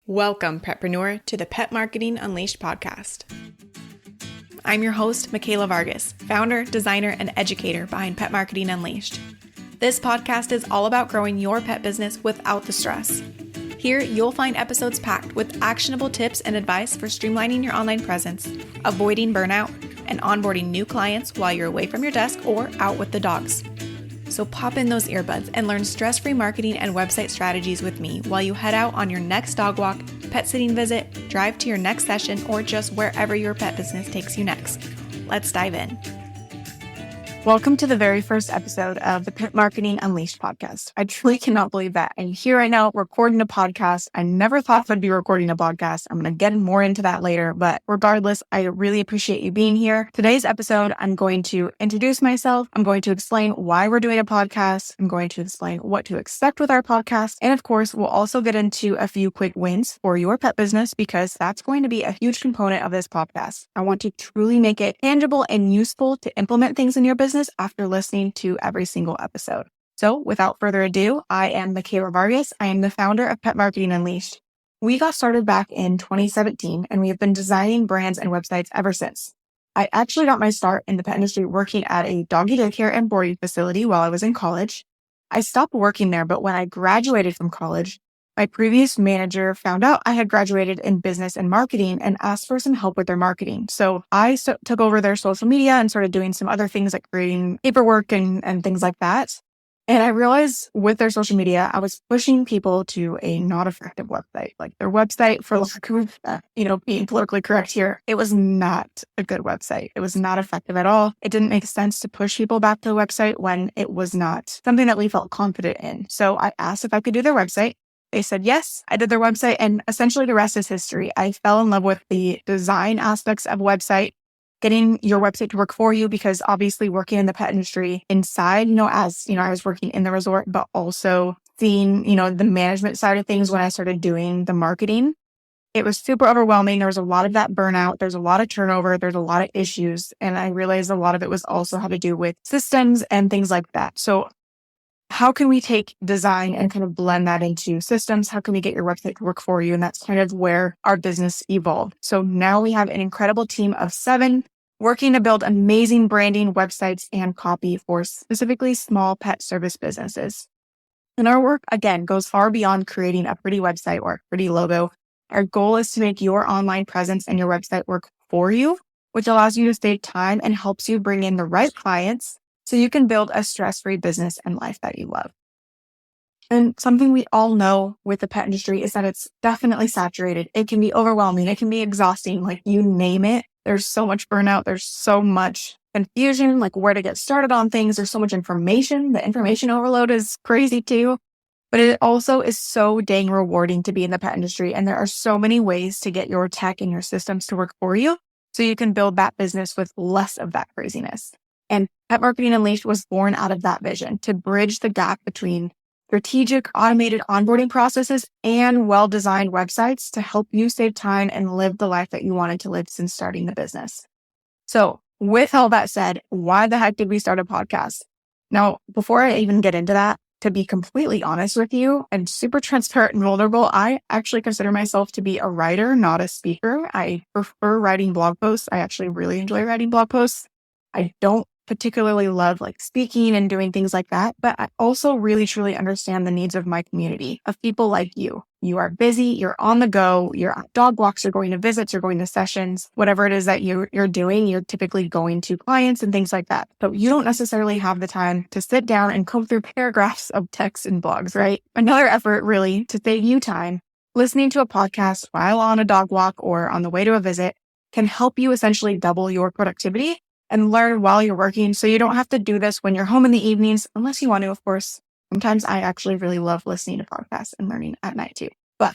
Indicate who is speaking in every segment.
Speaker 1: Welcome, petpreneur, to the Pet Marketing Unleashed podcast. I'm your host, Michaela Vargas, founder, designer, and educator behind Pet Marketing Unleashed. This podcast is all about growing your pet business without the stress. Here, you'll find episodes packed with actionable tips and advice for streamlining your online presence, avoiding burnout, and onboarding new clients while you're away from your desk or out with the dogs. So pop in those earbuds and learn stress-free marketing and website strategies with me while you head out on your next dog walk, pet sitting visit, drive to your next session, or just wherever your pet business takes you next. Let's dive in. Welcome to the very first episode of the Pet Marketing Unleashed podcast. I truly cannot believe that I'm here right now recording a podcast. I never thought I'd be recording a podcast. I'm going to get more into that later, but regardless, I really appreciate you being here. Today's episode, I'm going to introduce myself. I'm going to explain why we're doing a podcast. I'm going to explain what to expect with our podcast. And of course, we'll also get into a few quick wins for your pet business because that's going to be a huge component of this podcast. I want to truly make it tangible and useful to implement things in your business after listening to every single episode. So without further ado, I am Michaela Vargas. I am the founder of Pet Marketing Unleashed. We got started back in 2017 and we have been designing brands and websites ever since. I actually got my start in the pet industry working at a doggy daycare and boarding facility while I was in college. I stopped working there, but when I graduated from college, my previous manager found out I had graduated in business and marketing and asked for some help with their marketing. So I took over their social media and started doing some other things like creating paperwork and things like that. And I realized with their social media, I was pushing people to a not effective website. Like their website, for lack of, being politically correct here, it was not a good website. It was not effective at all. It didn't make sense to push people back to the website when it was not something that we felt confident in. So I asked if I could do their website. They said yes. I did their website, and essentially the rest is history. I fell in love with the design aspects of a website, getting your website to work for you, because obviously working in the pet industry inside, I was working in the resort, but also seeing, the management side of things when I started doing the marketing. It was super overwhelming. There was a lot of that burnout. There's a lot of turnover. There's a lot of issues. And I realized a lot of it was also had to do with systems and things like that. So how can we take design and kind of blend that into systems? How can we get your website to work for you? And that's kind of where our business evolved. So now we have an incredible team of 7 working to build amazing branding, websites, and copy for specifically small pet service businesses. And our work, again, goes far beyond creating a pretty website or a pretty logo. Our goal is to make your online presence and your website work for you, which allows you to save time and helps you bring in the right clients so you can build a stress-free business and life that you love. And something we all know with the pet industry is that it's definitely saturated. It can be overwhelming. It can be exhausting. Like you name it. There's so much burnout. There's so much confusion, like where to get started on things. There's so much information. The information overload is crazy too. But it also is so dang rewarding to be in the pet industry. And there are so many ways to get your tech and your systems to work for you so you can build that business with less of that craziness. And Pet Marketing Unleashed was born out of that vision to bridge the gap between strategic automated onboarding processes and well-designed websites to help you save time and live the life that you wanted to live since starting the business. So with all that said, why the heck did we start a podcast? Now, before I even get into that, to be completely honest with you and super transparent and vulnerable, I actually consider myself to be a writer, not a speaker. I prefer writing blog posts. I actually really enjoy writing blog posts. I don't particularly love speaking and doing things like that, but I also really truly understand the needs of my community of people like you. You are busy, you're on the go, you're at dog walks, you're going to visits, you're going to sessions, whatever it is that you're doing, you're typically going to clients and things like that. So you don't necessarily have the time to sit down and comb through paragraphs of text and blogs, right? Another effort really to save you time, listening to a podcast while on a dog walk or on the way to a visit can help you essentially double your productivity and learn while you're working. So you don't have to do this when you're home in the evenings, unless you want to, of course. Sometimes I actually really love listening to podcasts and learning at night too. But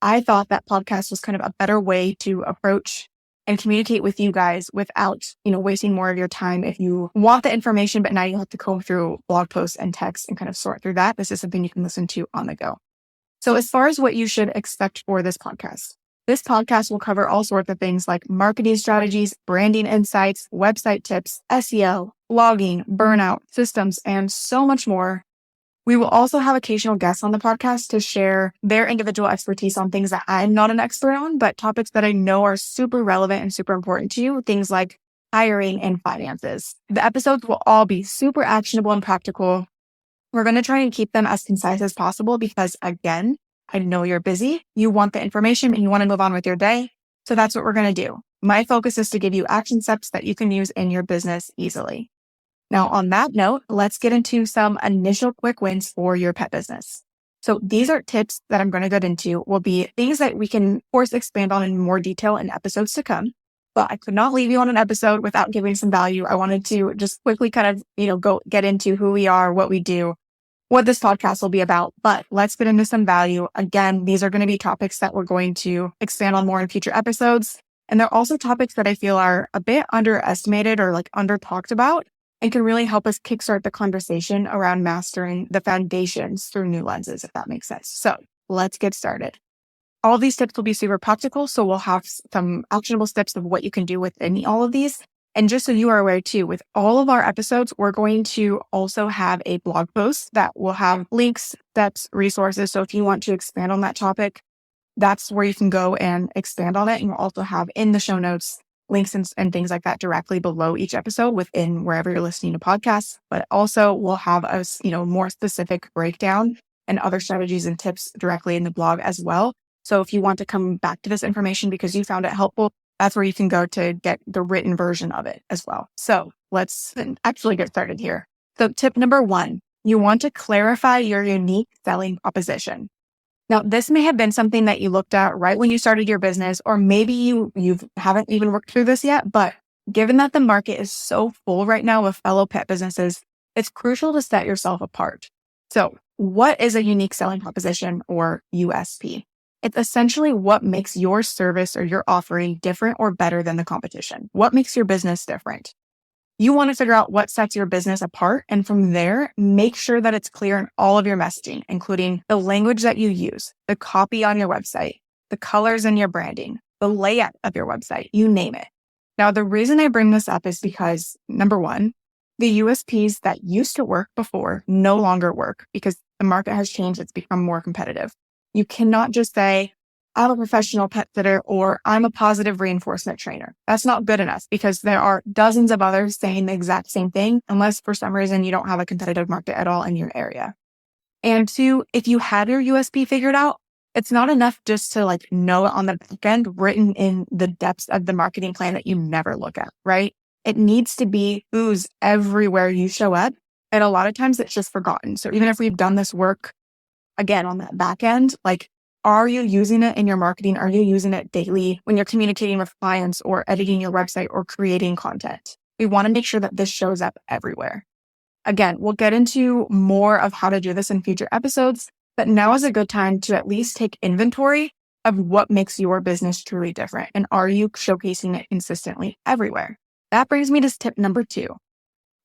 Speaker 1: I thought that podcast was kind of a better way to approach and communicate with you guys without, wasting more of your time. If you want the information, but now you have to comb through blog posts and text and kind of sort through that, this is something you can listen to on the go. So as far as what you should expect for this podcast will cover all sorts of things like marketing strategies, branding insights, website tips, SEO, blogging, burnout, systems, and so much more. We will also have occasional guests on the podcast to share their individual expertise on things that I'm not an expert on, but topics that I know are super relevant and super important to you, things like hiring and finances. The episodes will all be super actionable and practical. We're going to try and keep them as concise as possible because, again, I know you're busy. You want the information and you want to move on with your day. So that's what we're going to do. My focus is to give you action steps that you can use in your business easily. Now, on that note, let's get into some initial quick wins for your pet business. So these are tips that I'm going to get into will be things that we can, of course, expand on in more detail in episodes to come. But I could not leave you on an episode without giving some value. I wanted to just quickly kind of, go get into who we are, what we do, what this podcast will be about. But let's get into some value. Again, these are going to be topics that we're going to expand on more in future episodes. And they're also topics that I feel are a bit underestimated or under talked about and can really help us kickstart the conversation around mastering the foundations through new lenses, if that makes sense. So let's get started. All of these tips will be super practical. So we'll have some actionable steps of what you can do within all of these. And just so you are aware too, with all of our episodes, we're going to also have a blog post that will have links, steps, resources. So if you want to expand on that topic, that's where you can go and expand on it. And we'll also have in the show notes links and things like that directly below each episode within wherever you're listening to podcasts. But also we'll have a more specific breakdown and other strategies and tips directly in the blog as well. So if you want to come back to this information because you found it helpful, that's where you can go to get the written version of it as well. So let's actually get started here. So tip number 1, you want to clarify your unique selling proposition. Now, this may have been something that you looked at right when you started your business, or maybe you haven't even worked through this yet. But given that the market is so full right now with fellow pet businesses, it's crucial to set yourself apart. So what is a unique selling proposition or USP? It's essentially what makes your service or your offering different or better than the competition. What makes your business different? You want to figure out what sets your business apart. And from there, make sure that it's clear in all of your messaging, including the language that you use, the copy on your website, the colors in your branding, the layout of your website, you name it. Now, the reason I bring this up is because, number 1, the USPs that used to work before no longer work because the market has changed. It's become more competitive. You cannot just say, I'm a professional pet sitter or I'm a positive reinforcement trainer. That's not good enough because there are dozens of others saying the exact same thing unless for some reason you don't have a competitive market at all in your area. And 2, if you have your USP figured out, it's not enough just to know it on the back end written in the depths of the marketing plan that you never look at, right? It needs to be oozed everywhere you show up. And a lot of times it's just forgotten. So even if we've done this work again on that back end, are you using it in your marketing? Are you using it daily when you're communicating with clients or editing your website or creating content? We want to make sure that this shows up everywhere. Again, we'll get into more of how to do this in future episodes, but now is a good time to at least take inventory of what makes your business truly different. And are you showcasing it consistently everywhere? That brings me to tip number 2,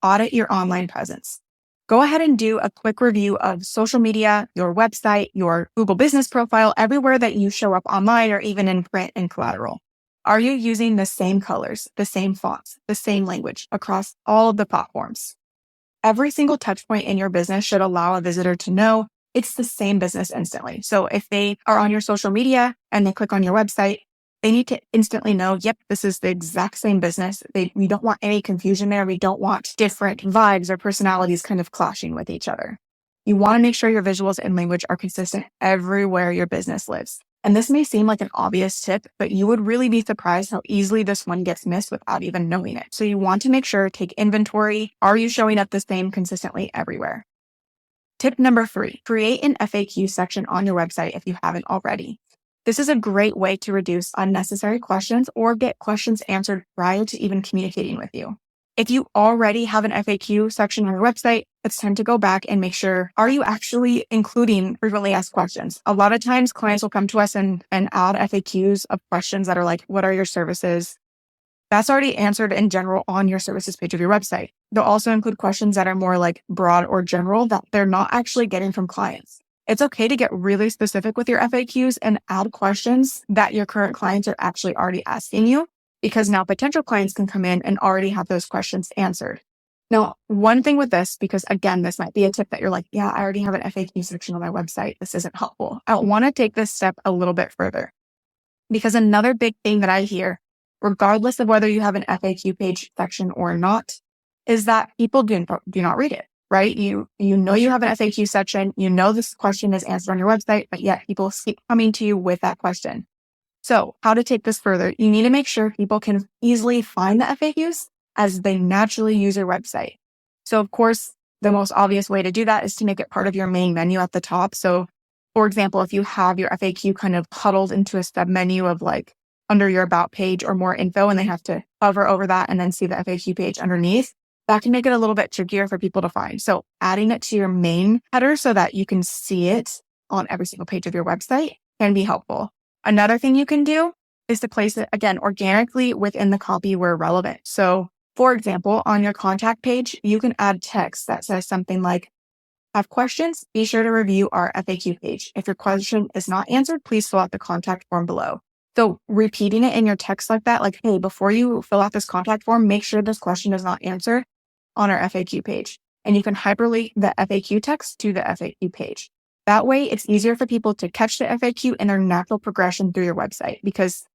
Speaker 1: audit your online presence. Go ahead and do a quick review of social media, your website, your Google business profile, everywhere that you show up online or even in print and collateral. Are you using the same colors, the same fonts, the same language across all of the platforms? Every single touch point in your business should allow a visitor to know it's the same business instantly. So if they are on your social media and they click on your website, they need to instantly know, yep, this is the exact same business. We don't want any confusion there. We don't want different vibes or personalities kind of clashing with each other. You want to make sure your visuals and language are consistent everywhere your business lives. And this may seem like an obvious tip, but you would really be surprised how easily this one gets missed without even knowing it. So you want to make sure, take inventory. Are you showing up the same consistently everywhere? Tip number 3, create an FAQ section on your website if you haven't already. This is a great way to reduce unnecessary questions or get questions answered prior to even communicating with you. If you already have an FAQ section on your website, it's time to go back and make sure, are you actually including frequently asked questions? A lot of times clients will come to us and add FAQs of questions that are like, what are your services? That's already answered in general on your services page of your website. They'll also include questions that are more broad or general that they're not actually getting from clients. It's okay to get really specific with your FAQs and add questions that your current clients are actually already asking you, because now potential clients can come in and already have those questions answered.
Speaker 2: Now, one thing with this, because again, this might be a tip that you're like, yeah, I already have an FAQ section on my website. This isn't helpful. I want to take this step a little bit further, because another big thing that I hear, regardless of whether you have an FAQ page section or not, is that people do not read it, right? You know you have an FAQ section, you know this question is answered on your website, but yet people keep coming to you with that question. So how to take this further? You need to make sure people can easily find the FAQs as they naturally use your website. So of course, the most obvious way to do that is to make it part of your main menu at the top. So for example, if you have your FAQ kind of huddled into a sub menu of like under your about page or more info, and they have to hover over that and then see the FAQ page underneath, that can make it a little bit trickier for people to find. So adding it to your main header so that you can see it on every single page of your website can be helpful. Another thing you can do is to place it, again, organically within the copy where relevant. So for example, on your contact page, you can add text that says something like, have questions? Be sure to review our FAQ page. If your question is not answered, please fill out the contact form below. So repeating it in your text like that, like, hey, before you fill out this contact form, make sure this question is not answered on our FAQ page. And you can hyperlink the FAQ text to the FAQ page. That way, it's easier for people to catch the FAQ in their natural progression through your website, because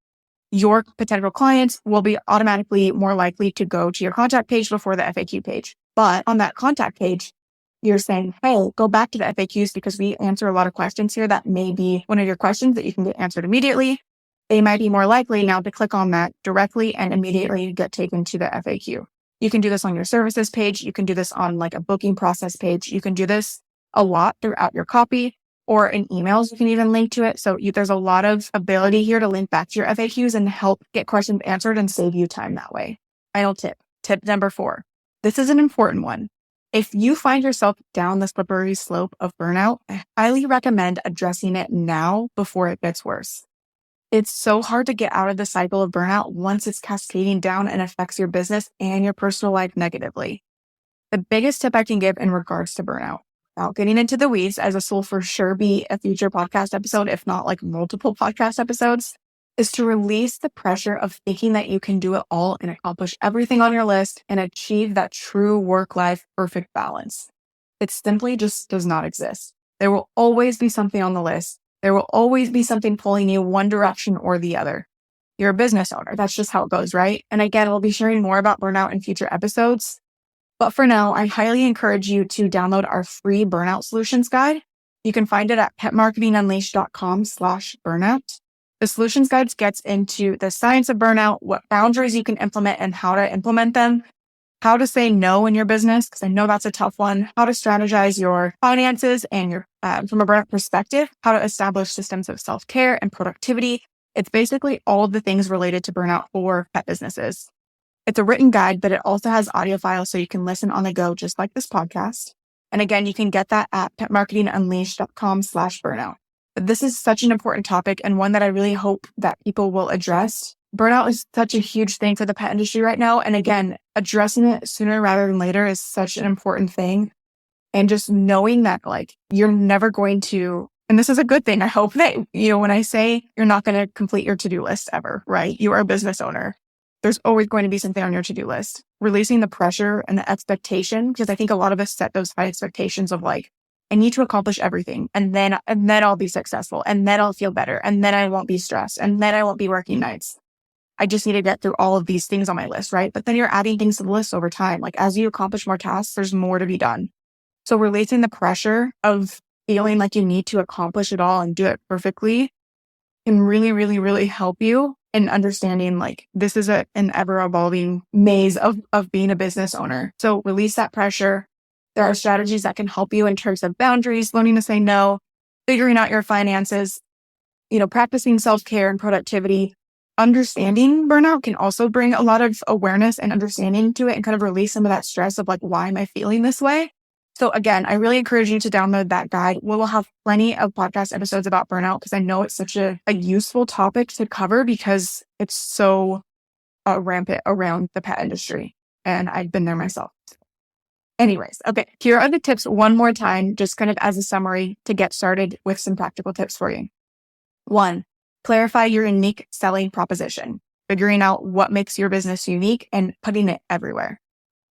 Speaker 2: your potential clients will be automatically more likely to go to your contact page before the FAQ page. But on that contact page, you're saying, hey, go back to the FAQs because we answer a lot of questions here that may be one of your questions that you can get answered immediately. They might be more likely now to click on that directly and immediately get taken to the FAQ. You can do this on your services page. You can do this on like a booking process page. You can do this a lot throughout your copy, or in emails, you can even link to it. So there's a lot of ability here to link back to your FAQs and help get questions answered and save you time that way. Final tip number 4. This is an important one. If you find yourself down the slippery slope of burnout, I highly recommend addressing it now before it gets worse. It's so hard to get out of the cycle of burnout once it's cascading down and affects your business and your personal life negatively. The biggest tip I can give in regards to burnout, without getting into the weeds, as this will for sure be a future podcast episode, if not like multiple podcast episodes, is to release the pressure of thinking that you can do it all and accomplish everything on your list and achieve that true work-life perfect balance. It simply just does not exist. There will always be something on the list. There will always be something pulling you one direction or the other. You're a business owner. That's just how it goes, right? And again, we'll be sharing more about burnout in future episodes. But for now, I highly encourage you to download our free burnout solutions guide. You can find it at petmarketingunleashed.com/burnout. The solutions guide gets into the science of burnout, what boundaries you can implement and how to implement them, how to say no in your business, because I know that's a tough one, how to strategize your finances and your from a burnout perspective, how to establish systems of self-care and productivity. It's basically all of the things related to burnout for pet businesses. It's a written guide, but it also has audio files so you can listen on the go, just like this podcast. And again, you can get that at petmarketingunleashed.com/burnout. But this is such an important topic and one that I really hope that people will address. Burnout is such a huge thing for the pet industry right now. And again, addressing it sooner rather than later is such an important thing. And just knowing that like you're never going to, and this is a good thing. I hope that, when I say you're not going to complete your to-do list ever, right? You are a business owner. There's always going to be something on your to-do list. Releasing the pressure and the expectation, because I think a lot of us set those high expectations of like, I need to accomplish everything and then I'll be successful and then I'll feel better and then I won't be stressed and then I won't be working nights. I just need to get through all of these things on my list, right? But then you're adding things to the list over time. Like as you accomplish more tasks, there's more to be done. So releasing the pressure of feeling like you need to accomplish it all and do it perfectly can really, really, really help you in understanding like this is an ever evolving maze of being a business owner. So release that pressure. There are strategies that can help you in terms of boundaries, learning to say no, figuring out your finances, practicing self-care and productivity. Understanding burnout can also bring a lot of awareness and understanding to it and kind of release some of that stress of like, why am I feeling this way? So again, I really encourage you to download that guide. We will have plenty of podcast episodes about burnout because I know it's such a useful topic to cover because it's so rampant around the pet industry. And I've been there myself. Anyways, okay, here are the tips one more time, just kind of as a summary to get started with some practical tips for you. 1, clarify your unique selling proposition, figuring out what makes your business unique and putting it everywhere.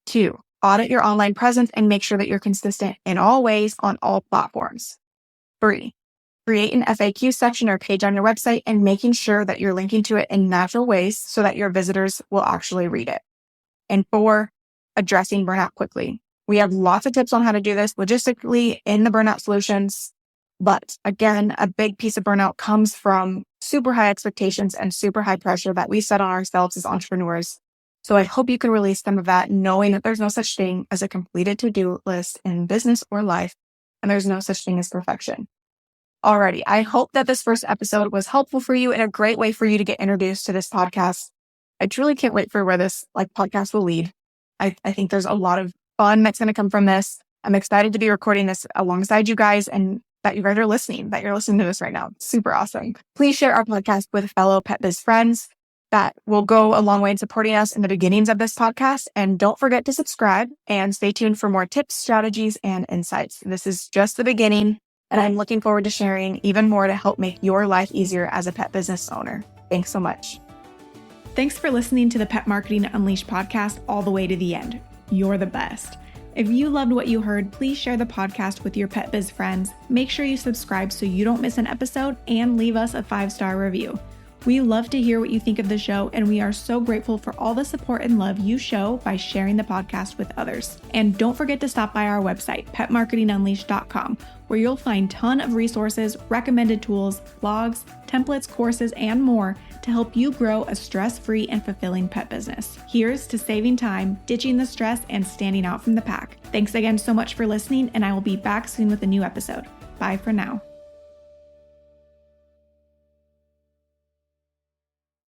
Speaker 2: 2, Audit your online presence and make sure that you're consistent in all ways on all platforms. 3, create an FAQ section or page on your website and making sure that you're linking to it in natural ways so that your visitors will actually read it. And 4, addressing burnout quickly. We have lots of tips on how to do this logistically in the burnout solutions. But again, a big piece of burnout comes from super high expectations and super high pressure that we set on ourselves as entrepreneurs. So I hope you can release some of that, knowing that there's no such thing as a completed to-do list in business or life, and there's no such thing as perfection. Alrighty, I hope that this first episode was helpful for you and a great way for you to get introduced to this podcast. I truly can't wait for where this podcast will lead. I think there's a lot of fun that's going to come from this. I'm excited to be recording this alongside you guys and that you guys are listening, that you're listening to this right now. Super awesome. Please share our podcast with fellow Pet Biz friends. That will go a long way in supporting us in the beginnings of this podcast. And don't forget to subscribe and stay tuned for more tips, strategies, and insights. This is just the beginning, and I'm looking forward to sharing even more to help make your life easier as a pet business owner. Thanks so much.
Speaker 1: Thanks for listening to the Pet Marketing Unleashed podcast all the way to the end. You're the best. If you loved what you heard, please share the podcast with your Pet Biz friends. Make sure you subscribe so you don't miss an episode and leave us a 5-star review. We love to hear what you think of the show, and we are so grateful for all the support and love you show by sharing the podcast with others. And don't forget to stop by our website, petmarketingunleashed.com, where you'll find a ton of resources, recommended tools, blogs, templates, courses, and more to help you grow a stress-free and fulfilling pet business. Here's to saving time, ditching the stress, and standing out from the pack. Thanks again so much for listening, and I will be back soon with a new episode. Bye for now.